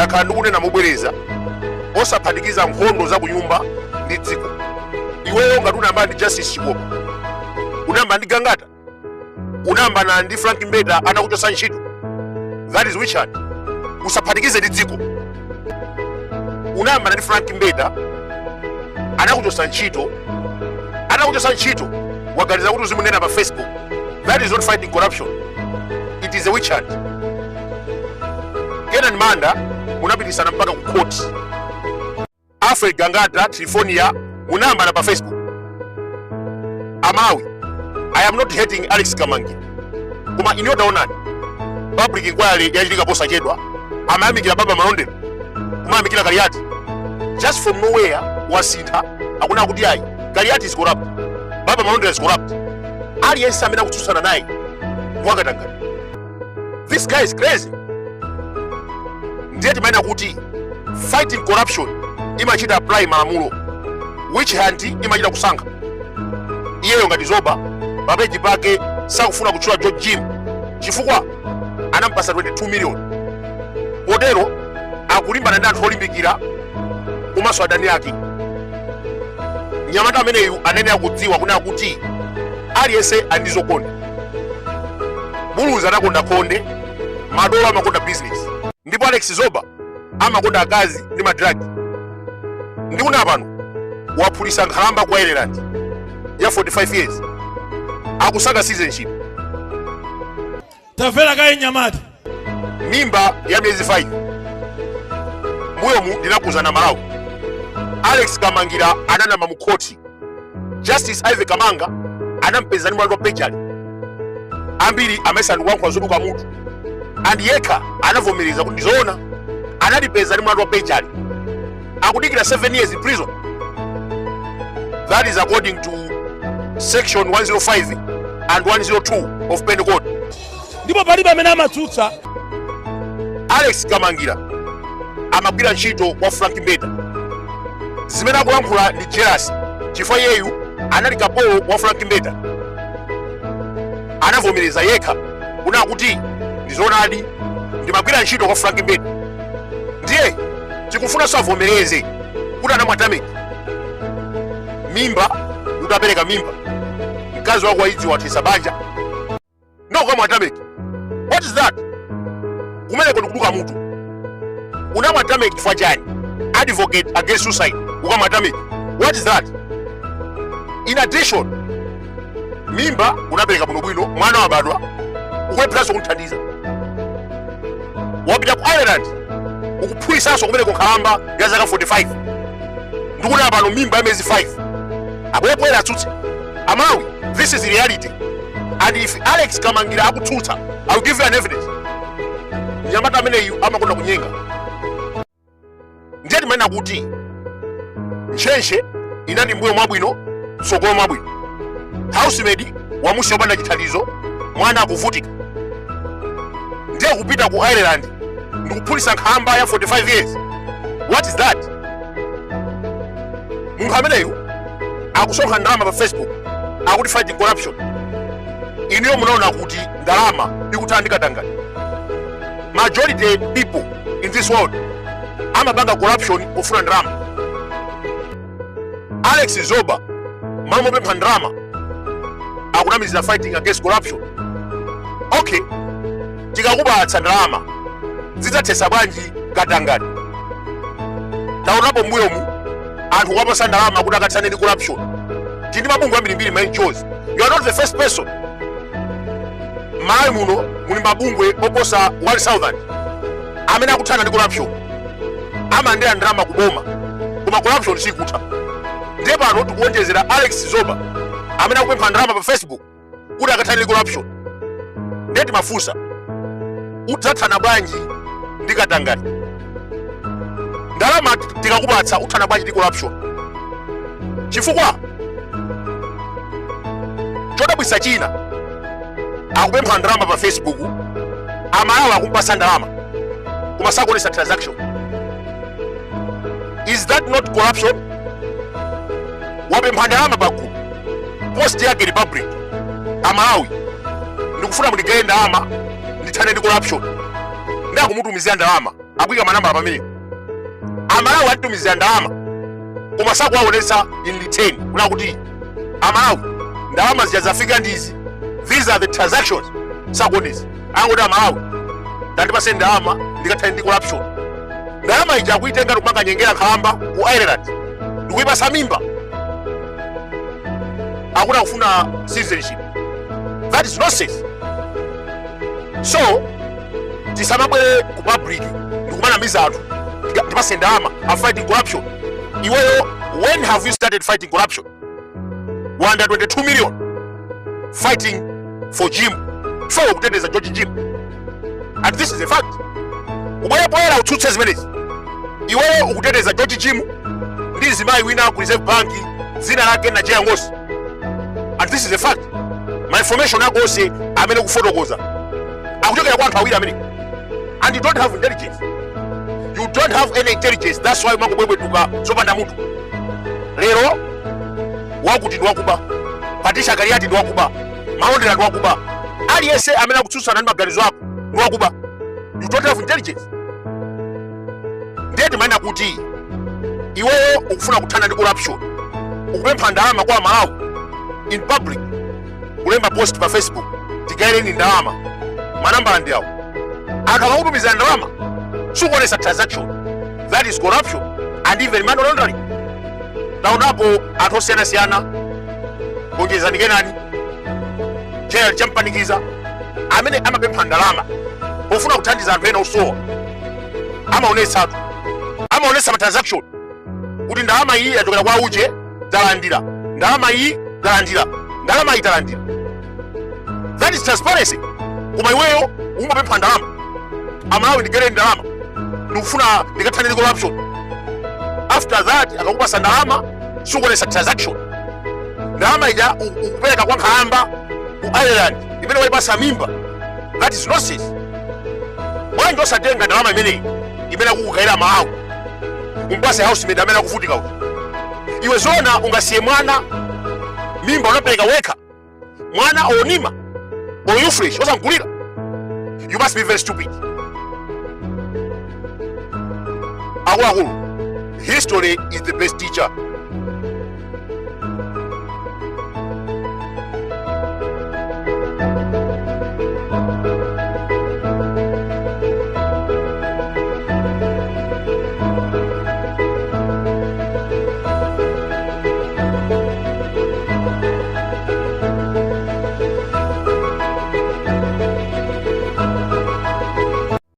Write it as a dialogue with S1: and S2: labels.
S1: ndakhala ndikunena mobwereza osaphatikiza nkhondo za kunyumba ndi dziko. Iweyo ngati unayamba ndi Justice Chikopa, unayamba ndi Gangata, unayamba ndi Frank Mbeta anakuchosa ntchito, that is witchhunt. Usaphatikize ndi dziko. Unayamba ndi Frank Mbeta anakuchosa ntchito, waganiza kuti uzimunena pa Facebook. That is not fighting corruption. It is a witch hunt. Kenan Manda munapitisana mpaka ku court. Alfred Gangata Trifonia munayambana pa Facebook. Amawi, I am not hating Alex Kamangi. Koma inotaonani public inquiry yachitika posachedwa amayamikira Baba Malondero kumayamikira Galiati. Just from nowhere wasintha akuna kuti ayi Galiati is corrupt, Baba Malondero is corrupt. Aliyense amene akutsutsana naye wakatangana. This guy is crazy. Ndiye timaina kuti fighting corruption imachita apply malamulo, witch hunt imachita kusankha. Iyeyo ngati Zoba papeji pake sakufuna kutchula George Jim chifukwa anampasa 22 million. Potero akulimbana ndi anthu olimbikira komanso adani ake. Nyamata ameneyu anene akudziwa kuna kuti aliyense andizokonda. Buluza anakonda konde, Madola amakonda business. Ndipo Alex Zoba amakonda akazi ndi madragi. Ndi kuna pano waphulisa nkhalamba kwa Ireland ya 45 years. Akusaka citizenship.
S2: Tafera kaye Nyamata.
S1: Mimba ya miezi 5. Muyomu ndinakuzana Malawi. Alex Kamangira ananama mu court. Justice Ivy Kamanga anampeza ni mwandu wa pejali. Ambiri amesani wangu wazuduka mutu. And yeka anavomereza kuti ndizoona analipeza ni mwandu wa pejali. Akudikira 7 years in prison. That is according to section 105 and 102 of Penal Code.
S2: Ndipo palibe amene amatsutsa
S1: Alex Kamangira amagwira ntchito kwa Frank Mbeta. Zimene akulankhula ndi jealousy chifukwa yeyu anali kapolo wa Frank Mbeta. Anavomereza yekha kuna kuti ndizoonadi ndimagwira ntchito kwa Frank Mbeta. Ndiye tikufuna savomereze kuti anamwatameki. Mimba utapereka mimba, mkazi wako waidziwa wathesa banja, no kamwatameki. What is that? Kumene kuduluka mutu unamwatameki chifukwa chani? Advocate against suicide ukamwatameki. What is that? In addition, mimba unapereka muno bwino, mwana wabadwa ukwepheraso kumthandiza. Wapita ku Ireland ukuphulisanso kumene kunkhalamba ya zaka 45. Ndikuna pano mimba ya miezi 5. Abwebwera atsutse. Amawi, this is reality. And if Alex Kamangira akutsutsa, I will give you an evidence. Nyamata ameneyu amakonda kunyenga. Ndiye timaina kuti ntchentche inali mbuyo mwabwino, msogolo mwabwino. Housemaid wamusi wopanda chithandizo, mwana akuvutika. Ndiye kupita ku Ireland ndikuphulisa nkhalamba ya 45 years. What is that? Munthu ameneyu akusonkha ndalama pa Facebook akuti fighting corruption. Iniyo munaona kuti ndalama ikuthandika dangani. Majority people in this world amabanga corruption kufuna ndalama. Alex Zoba malo mopempha ndalama akunamizira fighting against corruption. Okay, tikakupatsa ndalama zidzathesa bwanji katangani? Taonapo mbuyomu anthu wapasa ndalama kuti akatsane ndi corruption. Tindi mabungwe ambirimbiri mayichozi. You are not the first person. Malawi muno muli mabungwe oposa 1000 amene akuthana ndi corruption. Amandera ndalama kuboma koma corruption sikutha. Ndiye pano tikuonjezera Alex Zoba amene akupempha ndalama pa Facebook kuti akathane ndi corruption. Ndiye timafunsa udzathana bwanji ndi katangani? Ndalama tikakupatsa uthana bwanji ndi corruption? Chifukwa chodabwisa china akupempha ndalama pa Facebook, Amalawi akumpasa ndalama koma sakuonesa transaction. Is that not corruption? Wapempha ndalama pa group post yake Republic, Amalawi ndikufuna mundigeye ndalama ndithane ndi corruption. ndakumutumizira ndalama akuyika manambala pamenepo. Amalawi atitumizira ndalama koma sakuwaonesa in return kuna kuti Amalawi ndalama zija zafika ndizi, these are the transactions, sakuonesa. Angoti Amalawi ndandipase ndalama ndikathani ndi corruption. Ndalama ija akuitenga kumanga nyengera nkhalamba ku Ireland ndikuyipasa mimba, akuti akufuna citizenship. That is nonsense. So tisamabwere ku public ndikumanamiza anthu ndipase ndalama. I'm fighting corruption. Iweyo, when have you started fighting corruption? 122 million fighting for Jim, for kuteteza George Jim, and this is a fact. Ubwera utsutse zimenezi. Iweyo ukuteteza George Jim ndi zimayi wina ku Reserve Bank zina lake na Jaya Ngosi, and this is a fact. My information yako ose amene kufotokoza akuchokera kwa anthu awiri amene, and you don't have intelligence. You don't have any intelligence. That's why mangobwebwetuka zopanda mutu. Lero wakuti ndi wakuba, Patricia Gariati ndi wakuba, Maondera ndi wakuba, aliyense amene akutsutsana ndi maganizo ako ndi wakuba. You don't have intelligence. Ndiye timanena kuti iweyo ukufuna kuthana ndi corruption, ukupempha ndalama kwa Malawi in public, kulemba post pa Facebook tikaireni ndalama, manambala ndi awo. Akamakutumizira ndalama sukuonesa transaction. That is corruption and even money laundering. Naonapo anthu osiyanasiyana kuonjeza ndikenani Gerald Champanikiza amene amapempha ndalama pofuna kuthandiza anthu ena osowa, amaonesa ma transaction kuti ndalama iyi yachokera kwa uje talandira, ndalama iyi talandira, ndalama iyi talandira. That is transparency. Koma iweyo umapempha ndalama, Amalawi ndigere ndalama ndikufuna ndikathane ndi corruption. After that akakupasa ndalama sukuonesa transaction. Ndalama ija ukupereka kwa nkhalamba ku Ireland imene wayipasa mimba. That is nonsense. Bwanji osatenga ndalama imeneyi imene akukukayira Malawi umpase housemate amene akuvutika uti. Iwe zona ungasiye mwana mimba unapereka wekha, mwana onima oyufresh osankulira. You must be very stupid. Akulu, history is the best teacher.